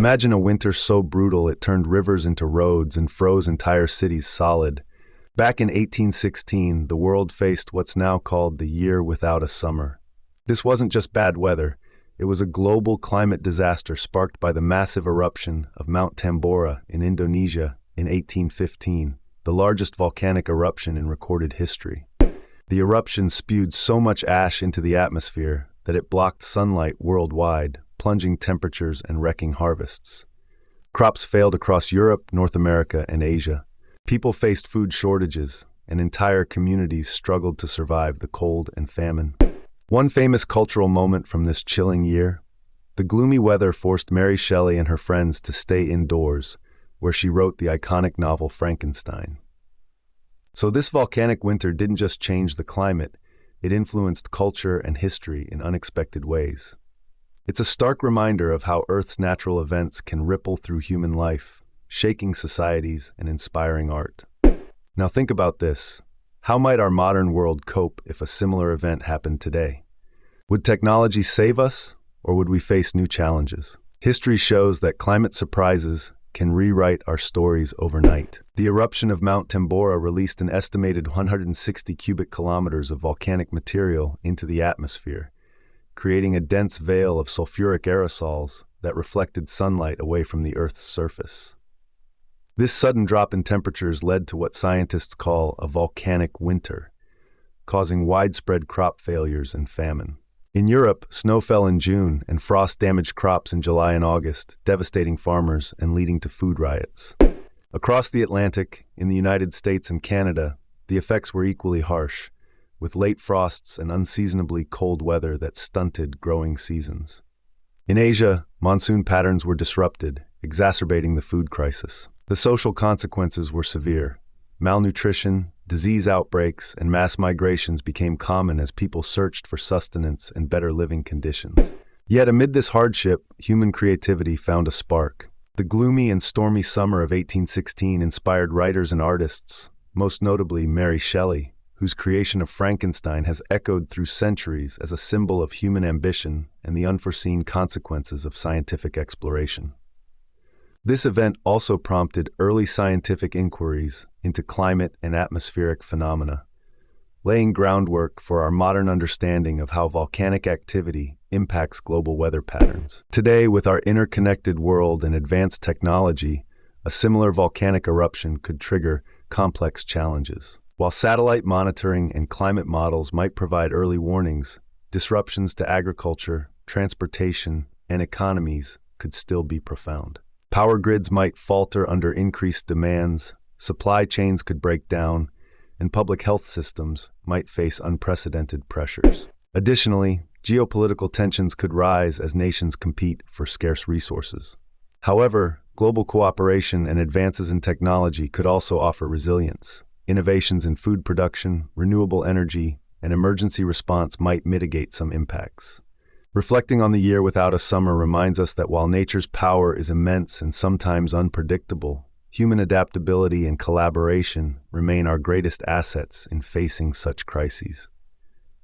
Imagine a winter so brutal it turned rivers into roads and froze entire cities solid. Back in 1816, the world faced what's now called the year without a summer. This wasn't just bad weather, it was a global climate disaster sparked by the massive eruption of Mount Tambora in Indonesia in 1815, the largest volcanic eruption in recorded history. The eruption spewed so much ash into the atmosphere that it blocked sunlight worldwide, plunging temperatures and wrecking harvests. Crops failed across Europe, North America, and Asia. People faced food shortages, and entire communities struggled to survive the cold and famine. One famous cultural moment from this chilling year: the gloomy weather forced Mary Shelley and her friends to stay indoors, where she wrote the iconic novel Frankenstein. So this volcanic winter didn't just change the climate, it influenced culture and history in unexpected ways. It's a stark reminder of how Earth's natural events can ripple through human life, shaking societies and inspiring art. Now think about this. How might our modern world cope if a similar event happened today? Would technology save us, or would we face new challenges? History shows that climate surprises can rewrite our stories overnight. The eruption of Mount Tambora released an estimated 160 cubic kilometers of volcanic material into the atmosphere, creating a dense veil of sulfuric aerosols that reflected sunlight away from the Earth's surface. This sudden drop in temperatures led to what scientists call a volcanic winter, causing widespread crop failures and famine. In Europe, snow fell in June and frost damaged crops in July and August, devastating farmers and leading to food riots. Across the Atlantic, in the United States and Canada, the effects were equally harsh, with late frosts and unseasonably cold weather that stunted growing seasons. In Asia, monsoon patterns were disrupted, exacerbating the food crisis. The social consequences were severe. Malnutrition, disease outbreaks, and mass migrations became common as people searched for sustenance and better living conditions. Yet amid this hardship, human creativity found a spark. The gloomy and stormy summer of 1816 inspired writers and artists, most notably Mary Shelley, whose creation of Frankenstein has echoed through centuries as a symbol of human ambition and the unforeseen consequences of scientific exploration. This event also prompted early scientific inquiries into climate and atmospheric phenomena, laying groundwork for our modern understanding of how volcanic activity impacts global weather patterns. Today, with our interconnected world and advanced technology, a similar volcanic eruption could trigger complex challenges. While satellite monitoring and climate models might provide early warnings, disruptions to agriculture, transportation, and economies could still be profound. Power grids might falter under increased demands, supply chains could break down, and public health systems might face unprecedented pressures. Additionally, geopolitical tensions could rise as nations compete for scarce resources. However, global cooperation and advances in technology could also offer resilience. Innovations in food production, renewable energy, and emergency response might mitigate some impacts. Reflecting on the year without a summer reminds us that while nature's power is immense and sometimes unpredictable, human adaptability and collaboration remain our greatest assets in facing such crises.